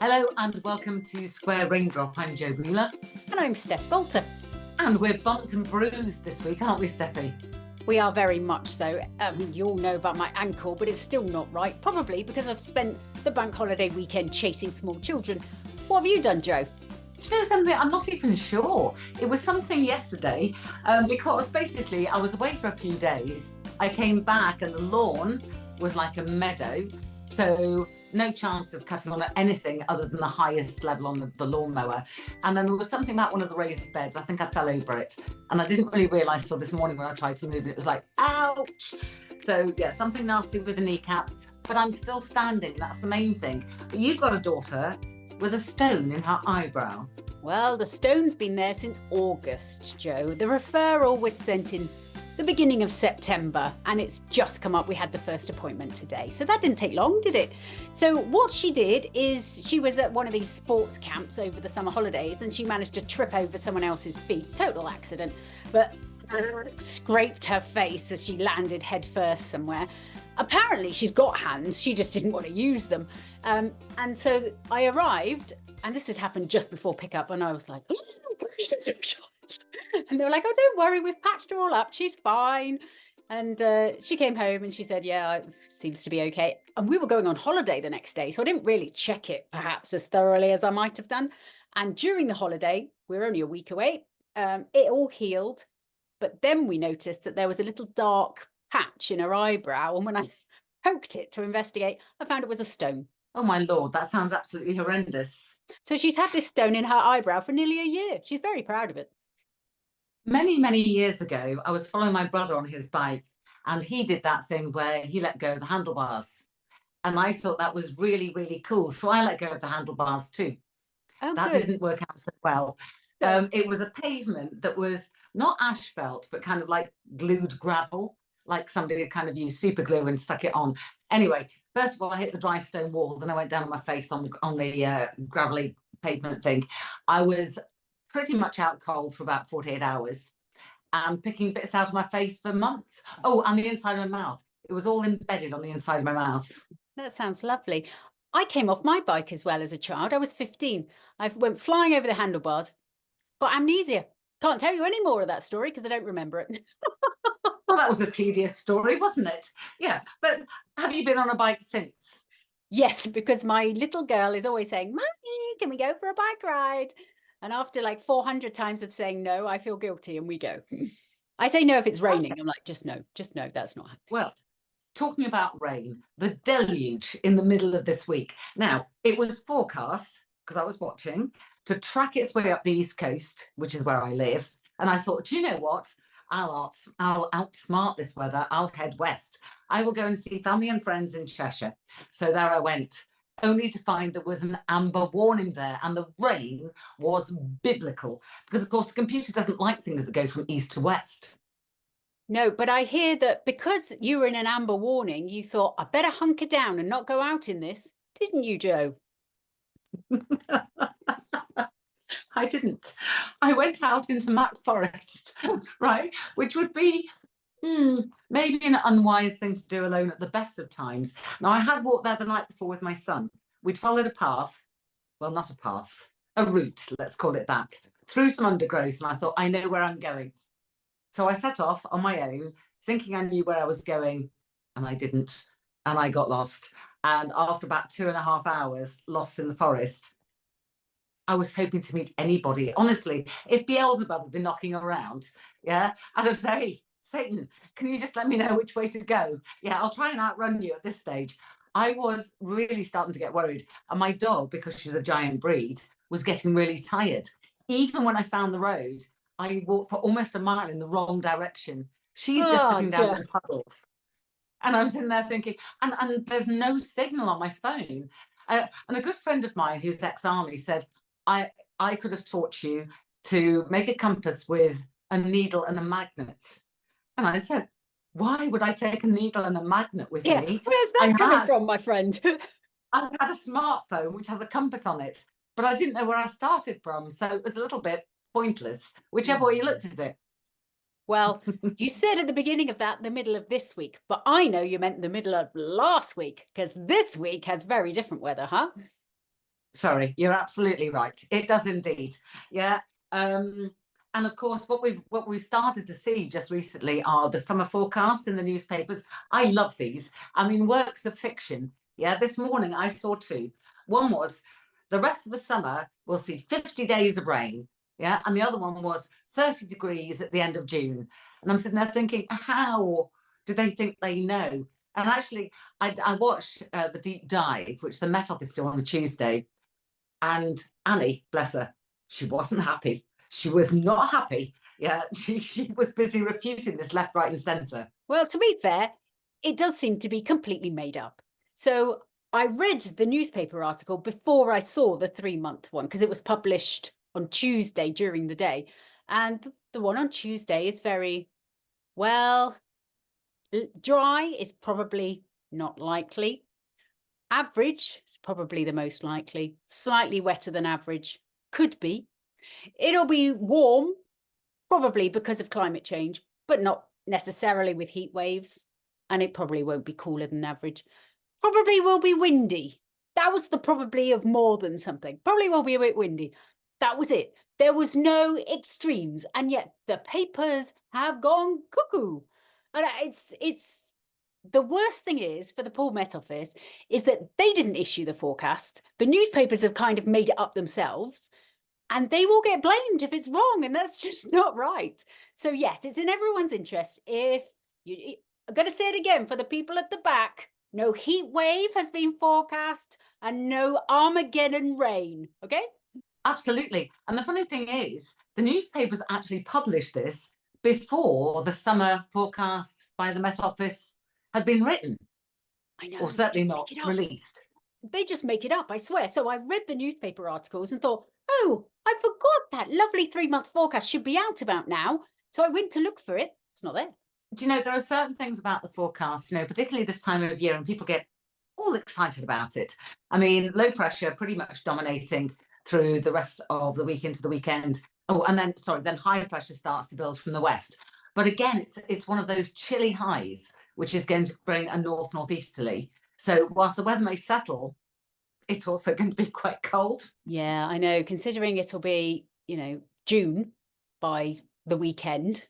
Hello and welcome to Square Raindrop. I'm Jo Bueller. And I'm Steff Golter. And we're bumped and bruised this week, aren't we, Steffi? We are very much so. I mean, you all know about my ankle, but it's still not right. Probably because I've spent the bank holiday weekend chasing small children. What have you done, Jo? Do you know something? I'm not even sure. It was something yesterday because basically I was away for a few days. I came back and the lawn was like a meadow. So no chance of cutting on anything other than the highest level on the lawnmower. And then there was something about one of the raised beds. I think I fell over it. And I didn't really realise till this morning when I tried to move it was like, ouch. So yeah, something nasty with the kneecap. But I'm still standing. That's the main thing. But you've got a daughter with a stone in her eyebrow. Well, the stone's been there since August, Jo. The referral was sent in the beginning of September and it's just come up. We had the first appointment today. So that didn't take long, did it? So what she did is she was at one of these sports camps over the summer holidays and she managed to trip over someone else's feet. Total accident, but scraped her face as she landed head first somewhere. Apparently she's got hands, she just didn't want to use them. And so I arrived, and this had happened just before pickup, and I was like, oh, and they were like, oh, don't worry, we've patched her all up, she's fine. And she came home and she said, yeah, it seems to be okay. And we were going on holiday the next day, so I didn't really check it perhaps as thoroughly as I might have done. And during the holiday, we were only a week away, it all healed. But then we noticed that there was a little dark patch in her eyebrow. And when I poked it to investigate, I found it was a stone. Oh my Lord, that sounds absolutely horrendous. So she's had this stone in her eyebrow for nearly a year. She's very proud of it. Many, many years ago, I was following my brother on his bike and he did that thing where he let go of the handlebars. And I thought that was really, really cool. So I let go of the handlebars too. Oh, that good. didn't work out so well. It was a pavement that was not asphalt, but kind of like glued gravel, like somebody had kind of used super glue and stuck it on. Anyway, first of all, I hit the dry stone wall, then I went down on my face on the gravelly pavement thing. I was pretty much out cold for about 48 hours and picking bits out of my face for months. Oh, and the inside of my mouth. It was all embedded on the inside of my mouth. That sounds lovely. I came off my bike as well as a child. I was 15. I went flying over the handlebars, got amnesia. Can't tell you any more of that story because I don't remember it. Well, that was a tedious story, wasn't it? Yeah, but have you been on a bike since? Yes, because my little girl is always saying, Mommy, can we go for a bike ride? And after like 400 times of saying no, I feel guilty and we go. I say no if it's raining. I'm like, just no, that's not happening. Well, talking about rain, the deluge in the middle of this week. Now, it was forecast, because I was watching, to track its way up the East Coast, which is where I live. And I thought, do you know what? I'll outsmart this weather. I'll head west. I will go and see family and friends in Cheshire. So there I went, only to find there was an amber warning there. And the rain was biblical, because, of course, the computer doesn't like things that go from east to west. No, but I hear that because you were in an amber warning, you thought, I better hunker down and not go out in this. Didn't you, Jo? I didn't. I went out into Mac Forest, right, which would be maybe an unwise thing to do alone at the best of times. Now, I had walked there the night before with my son. We'd followed a path, well, not a path, a route, let's call it that, through some undergrowth, and I thought, I know where I'm going. So I set off on my own, thinking I knew where I was going, and I didn't, and I got lost. And after about 2.5 hours lost in the forest, I was hoping to meet anybody. Honestly, if Beelzebub had been knocking around, yeah, I'd have said, hey, Satan, can you just let me know which way to go? Yeah, I'll try and outrun you at this stage. I was really starting to get worried. And my dog, because she's a giant breed, was getting really tired. Even when I found the road, I walked for almost a mile in the wrong direction. She's just sitting down in puddles. And I was in there thinking, and there's no signal on my phone. And a good friend of mine who's ex-army said, I could have taught you to make a compass with a needle and a magnet. And I said, why would I take a needle and a magnet with me? Where's that coming from, my friend? I had a smartphone which has a compass on it, but I didn't know where I started from. So it was a little bit pointless, whichever way you looked at it. Well, you said at the beginning of that, the middle of this week, but I know you meant the middle of last week, because this week has very different weather, huh? Sorry, you're absolutely right. It does indeed. Yeah. And of course, what we've started to see just recently are the summer forecasts in the newspapers. I love these. I mean, works of fiction. Yeah. This morning I saw two. One was the rest of the summer we'll see 50 days of rain. Yeah. And the other one was 30 degrees at the end of June. And I'm sitting there thinking, how do they think they know? And actually, I watched the deep dive, which the Met Office do on a Tuesday. And Annie, bless her, she wasn't happy. She was not happy. Yeah, she was busy refuting this left, right, and centre. Well, to be fair, it does seem to be completely made up. So I read the newspaper article before I saw the 3-month one because it was published on Tuesday during the day. And the one on Tuesday is very, well, dry is probably not likely. Average is probably the most likely. Slightly wetter than average could be. It'll be warm, probably because of climate change, but not necessarily with heat waves. And it probably won't be cooler than average. Probably will be windy. That was the probably of more than something. Probably will be a bit windy. That was it. There was no extremes. And yet the papers have gone cuckoo. And it's the worst thing is for the poor Met Office is that they didn't issue the forecast. The newspapers have kind of made it up themselves. And they will get blamed if it's wrong, and that's just not right. So yes, it's in everyone's interest. If I'm going to say it again for the people at the back, no heat wave has been forecast and no Armageddon rain, okay? Absolutely. And the funny thing is, the newspapers actually published this before the summer forecast by the Met Office had been written. I know. Or certainly not released. They just make it up, I swear. So I read the newspaper articles and thought, oh, I forgot that lovely 3-month forecast should be out about now. So I went to look for it. It's not there. Do you know, there are certain things about the forecast, particularly this time of year, and people get all excited about it. I mean, low pressure pretty much dominating through the rest of the week into the weekend. Oh, and then high pressure starts to build from the west. But again, it's one of those chilly highs, which is going to bring a northeasterly. So whilst the weather may settle, it's also going to be quite cold. Yeah, I know. Considering it'll be, June by the weekend,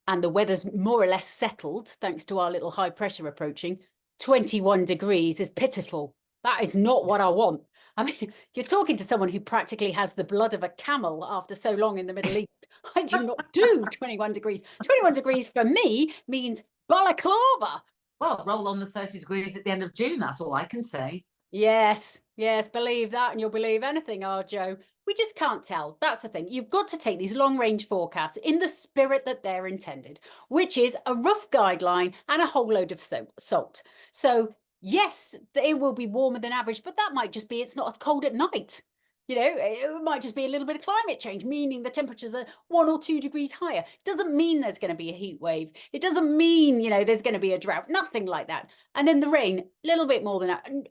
and the weather's more or less settled thanks to our little high pressure approaching, 21 degrees is pitiful. That is not what I want. I mean, you're talking to someone who practically has the blood of a camel after so long in the Middle East. I do not do 21 degrees. 21 degrees for me means balaclava. Well, roll on the 30 degrees at the end of June. That's all I can say. Yes, believe that and you'll believe anything, Joe. We just can't tell. That's the thing. You've got to take these long-range forecasts in the spirit that they're intended, which is a rough guideline and a whole load of salt. So yes, it will be warmer than average, but that might just be it's not as cold at night. It might just be a little bit of climate change, meaning the temperatures are 1 or 2 degrees higher. It doesn't mean there's going to be a heat wave. It doesn't mean, there's going to be a drought, nothing like that. And then the rain, a little bit more than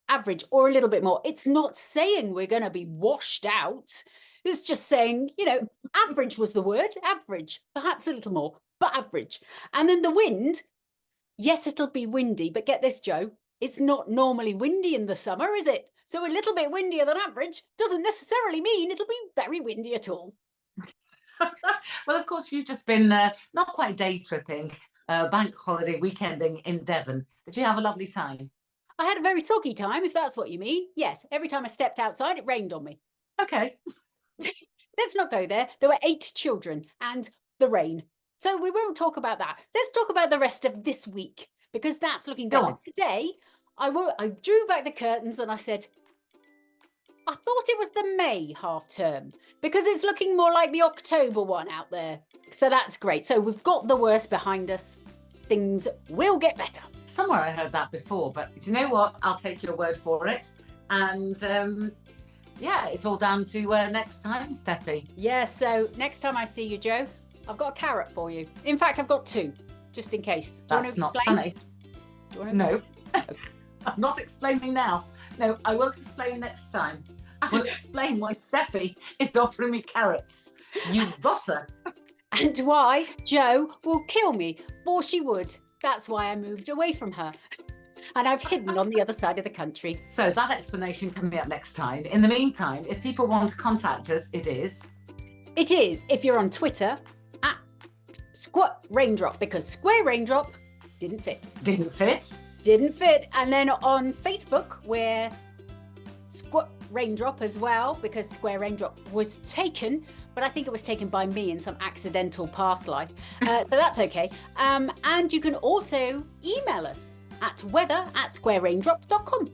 average or a little bit more. It's not saying we're going to be washed out. It's just saying, average was the word, average, perhaps a little more, but average. And then the wind, yes, it'll be windy, but get this, Joe, it's not normally windy in the summer, is it? So a little bit windier than average doesn't necessarily mean it'll be very windy at all. Well, of course, you've just been not quite day tripping, bank holiday weekending in Devon. Did you have a lovely time? I had a very soggy time, if that's what you mean. Yes, every time I stepped outside, it rained on me. Okay. Let's not go there. There were 8 children and the rain. So we won't talk about that. Let's talk about the rest of this week, because that's looking better. Today, I drew back the curtains and I said, I thought it was the May half term because it's looking more like the October one out there. So that's great. So we've got the worst behind us. Things will get better. Somewhere I heard that before, but do you know what? I'll take your word for it. And it's all down to next time, Steffi. Yeah, so next time I see you, Joe, I've got a carrot for you. In fact, I've got 2, just in case. That's not funny. No, I'm not explaining now. No, I will explain next time. I will explain why Steffi is offering me carrots. You rotter. And why Joe will kill me, or she would. That's why I moved away from her. And I've hidden on the other side of the country. So that explanation coming up next time. In the meantime, if people want to contact us, it is, if you're on Twitter, at Squat Raindrop, because Square Raindrop didn't fit. Didn't fit. Didn't fit. And then on Facebook, we're Squat Raindrop as well, because Square Raindrop was taken, but I think it was taken by me in some accidental past life. So that's okay. And you can also email us at weather@squareraindrop.com.